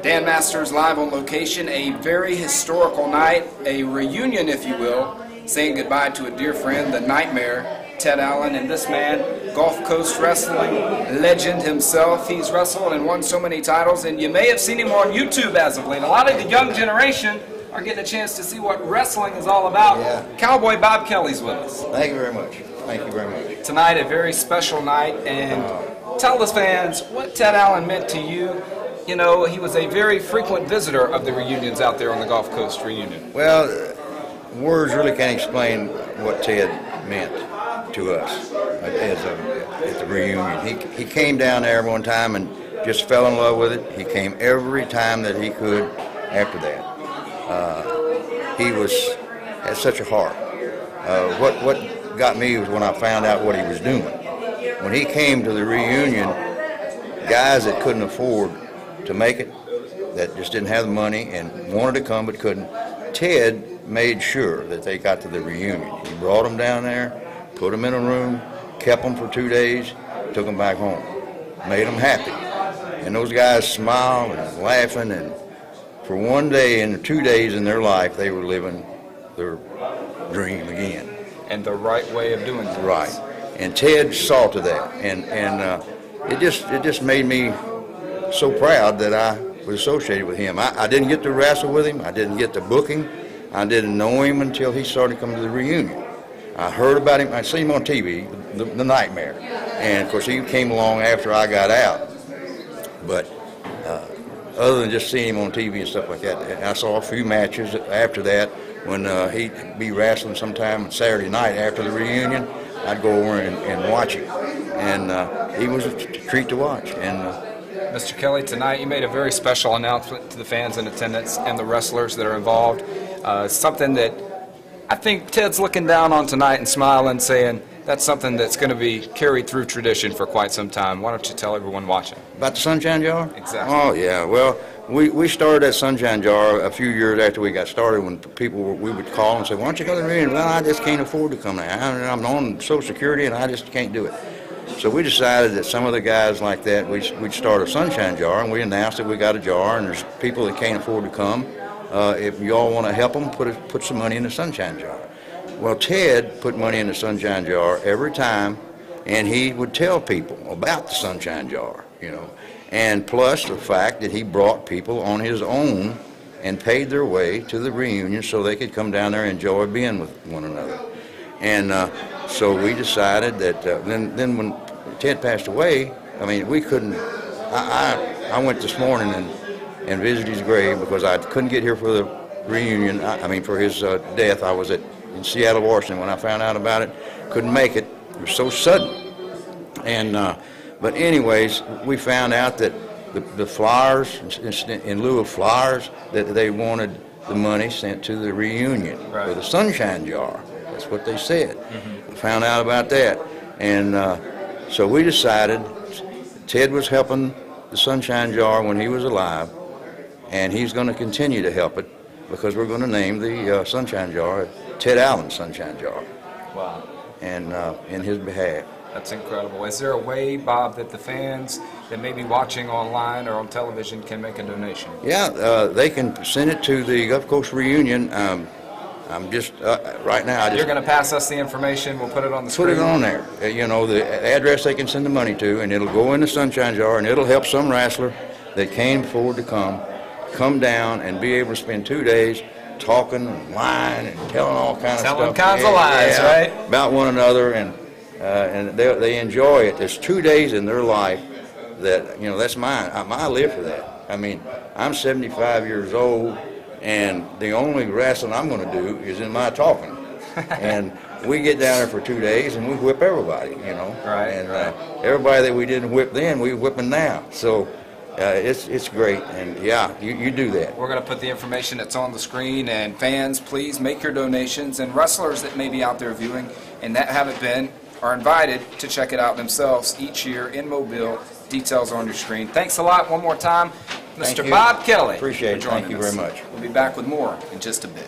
Dan Masters live on location, a very historical night, a reunion if you will, saying goodbye to a dear friend, the Nightmare, Ted Allen, and this man, Gulf Coast wrestling legend himself. He's wrestled and won so many titles, and you may have seen him on YouTube as of late. A lot of the young generation are getting a chance to see what wrestling is all about. Yeah. Cowboy Bob Kelly's with us. Thank you very much. Thank you very much. Tonight, a very special night, and tell the fans what Ted Allen meant to you. You know, he was a very frequent visitor of the reunions out there on the Gulf Coast reunion. Well, words really can't explain what Ted meant to us at the reunion. He came down there one time and just fell in love with it. He came every time that he could after that. He had such a heart. What got me was when I found out what he was doing. When he came to the reunion, guys that couldn't afford to make it, that just didn't have the money and wanted to come but couldn't, Ted made sure that they got to the reunion. He brought them down there, put them in a room, kept them for 2 days, took them back home, made them happy. And those guys smiled and laughing, and for 1 day and 2 days in their life, they were living their dream again. And the right way of doing things. Right. And Ted saw to that, and it just made me so proud that I was associated with him. I didn't get to wrestle with him. I didn't get to book him. I didn't know him until he started coming to the reunion. I heard about him. I seen him on TV, the Nightmare, and of course he came along after I got out. But other than just seeing him on TV and stuff like that, I saw a few matches after that when he'd be wrestling sometime on Saturday night after the reunion. I'd go over and watch him, and he was a treat to watch. And Mr. Kelly, tonight you made a very special announcement to the fans in attendance and the wrestlers that are involved. Something that I think Ted's looking down on tonight and smiling, saying that's something that's going to be carried through tradition for quite some time. Why don't you tell everyone watching? About the Sunshine Jar? Exactly. Oh, yeah. Well, we started that Sunshine Jar a few years after we got started, when we would call and say, why don't you go to the reunion? Well, I just can't afford to come there. I'm on Social Security and I just can't do it. So we decided that some of the guys like that, we'd start a Sunshine Jar, and we announced that we got a jar, and there's people that can't afford to come. If you all want to help them, put some money in the Sunshine Jar. Well, Ted put money in the Sunshine Jar every time, and he would tell people about the Sunshine Jar, you know. And plus the fact that he brought people on his own and paid their way to the reunion so they could come down there and enjoy being with one another. And so we decided that then when Ted passed away, I mean, we couldn't, I went this morning and visited his grave because I couldn't get here for the reunion, for his death. I was in Seattle, Washington when I found out about it. Couldn't make it. It was so sudden. And but anyways, we found out that the flowers, in lieu of flowers, that they wanted the money sent to the reunion for the Sunshine Jar. That's what they said. We found out about that. And so we decided Ted was helping the Sunshine Jar when he was alive, and he's going to continue to help it because we're going to name the Sunshine Jar Ted Allen Sunshine Jar. Wow. And in his behalf. That's incredible. Is there a way, Bob, that the fans that may be watching online or on television can make a donation? Yeah, they can send it to the Gulf Coast reunion. I'm just, right now, You're going to pass us the information. We'll put it on the screen. Put it on there. You know, the address they can send the money to, and it'll go in the Sunshine Jar, and it'll help some wrestler that can't afford to come down and be able to spend 2 days talking and lying and telling all kinds of stuff. Telling kinds of lies, right? About one another, and they enjoy it. There's 2 days in their life that, you know, that's mine. I live for that. I mean, I'm 75 years old, and the only wrestling I'm going to do is in my talking. And we get down there for 2 days and we whip everybody, you know. Right. And everybody that we didn't whip then, we whip them now. So it's great, and yeah, you do that. We're going to put the information that's on the screen, and fans, please make your donations, and wrestlers that may be out there viewing and that haven't been are invited to check it out themselves each year in Mobile. Details on your screen. Thanks a lot one more time, Mr. Bob Kelly. Appreciate it. Thank you very much. We'll be back with more in just a bit.